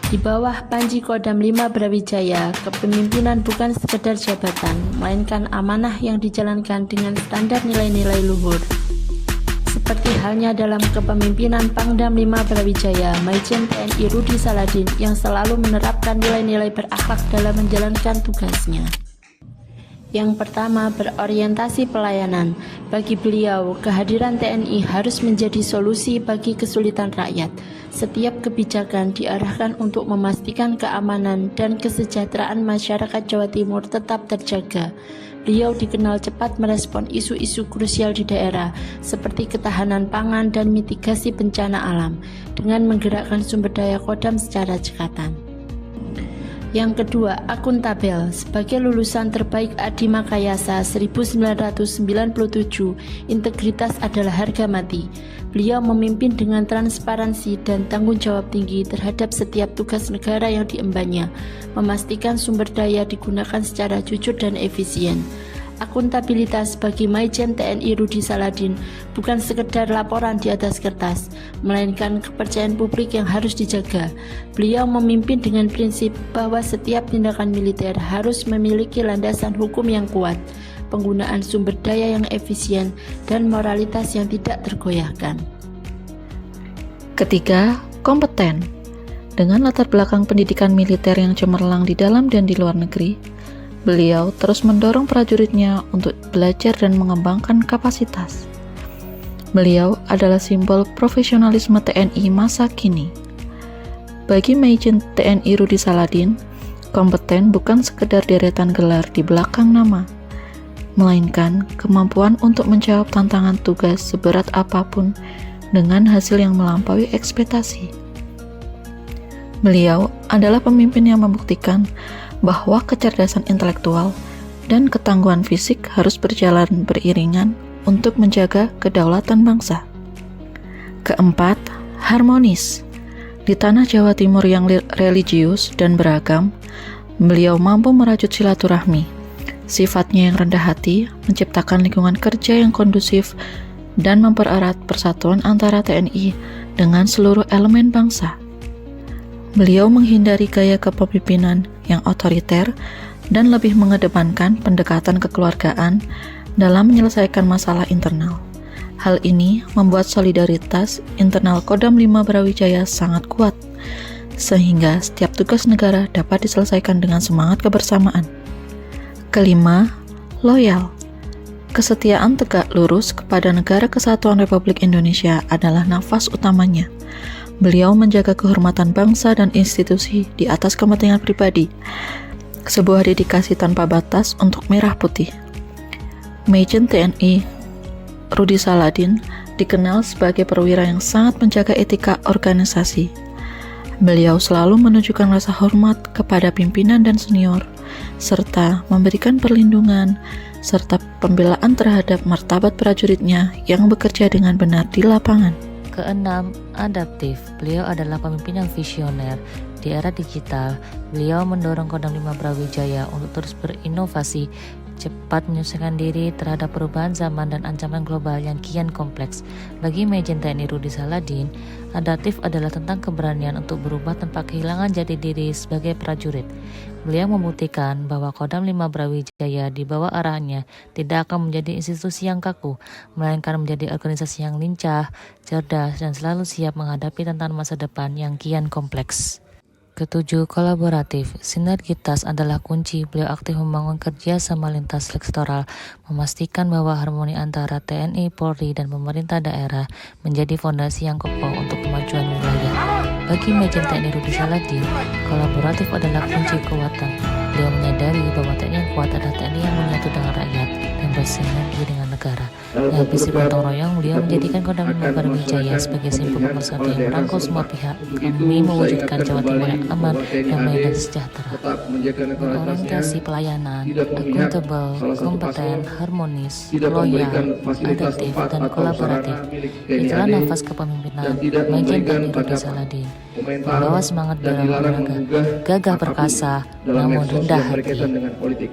Di bawah Panji Kodam 5 Brawijaya, kepemimpinan bukan sekedar jabatan, melainkan amanah yang dijalankan dengan standar nilai-nilai luhur. Seperti halnya dalam kepemimpinan Pangdam 5 Brawijaya, Maijen TNI Rudi Saladin yang selalu menerapkan nilai-nilai berakhlak dalam menjalankan tugasnya. Yang pertama, berorientasi pelayanan. Bagi beliau, kehadiran TNI harus menjadi solusi bagi kesulitan rakyat. Setiap kebijakan diarahkan untuk memastikan keamanan dan kesejahteraan masyarakat Jawa Timur tetap terjaga. Beliau dikenal cepat merespon isu-isu krusial di daerah, seperti ketahanan pangan dan mitigasi bencana alam, dengan menggerakkan sumber daya Kodam secara cekatan. Yang kedua, akuntabel. Sebagai lulusan terbaik Adi Makayasa 1997, integritas adalah harga mati. Beliau memimpin dengan transparansi dan tanggung jawab tinggi terhadap setiap tugas negara yang diembannya, memastikan sumber daya digunakan secara jujur dan efisien. Akuntabilitas bagi Maijen TNI Rudi Saladin bukan sekedar laporan di atas kertas, melainkan kepercayaan publik yang harus dijaga. Beliau memimpin dengan prinsip bahwa setiap tindakan militer harus memiliki landasan hukum yang kuat, penggunaan sumber daya yang efisien, dan moralitas yang tidak tergoyahkan. Ketiga, kompeten. Dengan latar belakang pendidikan militer yang cemerlang di dalam dan di luar negeri, beliau terus mendorong prajuritnya untuk belajar dan mengembangkan kapasitas. Beliau adalah simbol profesionalisme TNI masa kini. Bagi Maijen TNI Rudi Saladin, kompeten bukan sekedar deretan gelar di belakang nama, melainkan kemampuan untuk menjawab tantangan tugas seberat apapun dengan hasil yang melampaui ekspektasi. Beliau adalah pemimpin yang membuktikan bahwa kecerdasan intelektual dan ketangguhan fisik harus berjalan beriringan untuk menjaga kedaulatan bangsa. Keempat, harmonis. Di tanah Jawa Timur yang religius dan beragam, beliau mampu merajut silaturahmi. Sifatnya yang rendah hati menciptakan lingkungan kerja yang kondusif dan mempererat persatuan antara TNI dengan seluruh elemen bangsa. Beliau menghindari gaya kepemimpinan yang otoriter dan lebih mengedepankan pendekatan kekeluargaan dalam menyelesaikan masalah internal. Hal ini membuat solidaritas internal Kodam 5 Brawijaya sangat kuat, sehingga setiap tugas negara dapat diselesaikan dengan semangat kebersamaan. Kelima, loyal. Kesetiaan tegak lurus kepada Negara Kesatuan Republik Indonesia adalah nafas utamanya. Beliau menjaga kehormatan bangsa dan institusi di atas kepentingan pribadi, sebuah dedikasi tanpa batas untuk merah putih. Maijen TNI Rudi Saladin dikenal sebagai perwira yang sangat menjaga etika organisasi. Beliau selalu menunjukkan rasa hormat kepada pimpinan dan senior, serta memberikan perlindungan serta pembelaan terhadap martabat prajuritnya yang bekerja dengan benar di lapangan. Keenam, adaptif. Beliau adalah pemimpin yang visioner. Di era digital, beliau mendorong Kodam 5 Brawijaya untuk terus berinovasi, cepat menyesuaikan diri terhadap perubahan zaman dan ancaman global yang kian kompleks. Bagi Maijen TNI Rudi Saladin, adaptif adalah tentang keberanian untuk berubah tanpa kehilangan jati diri sebagai prajurit. Beliau membuktikan bahwa Kodam 5 Brawijaya di bawah arahannya tidak akan menjadi institusi yang kaku, melainkan menjadi organisasi yang lincah, cerdas, dan selalu siap menghadapi tantangan masa depan yang kian kompleks. Ketujuh, kolaboratif. Sinergitas adalah kunci. Beliau aktif membangun kerja sama lintas sektoral, memastikan bahwa harmoni antara TNI, Polri, dan pemerintah daerah menjadi fondasi yang kokoh untuk kemajuan wilayah. Bagi Maijen TNI Rudi Saladin, kolaboratif adalah kunci kekuatan. Beliau menyadari bahwa TNI yang kuat adalah TNI yang menyatu dengan rakyat dan bersinergi dengan negara. Dengan prinsip gotong royong, beliau menjadikan Kodam 5 Brawijaya sebagai simbol pemersatu yang merangkul semua pihak demi mewujudkan Jawa Timur yang aman, damai, dan sejahtera. Orientasi pelayanan, akuntabel, kompeten, harmonis, loyal, adaptif, dan kolaboratif. Itulah nafas kepemimpinan Maijen TNI Rudi Saladin. Membawa semangat berolahraga, gagah perkasa, namun rendah hati.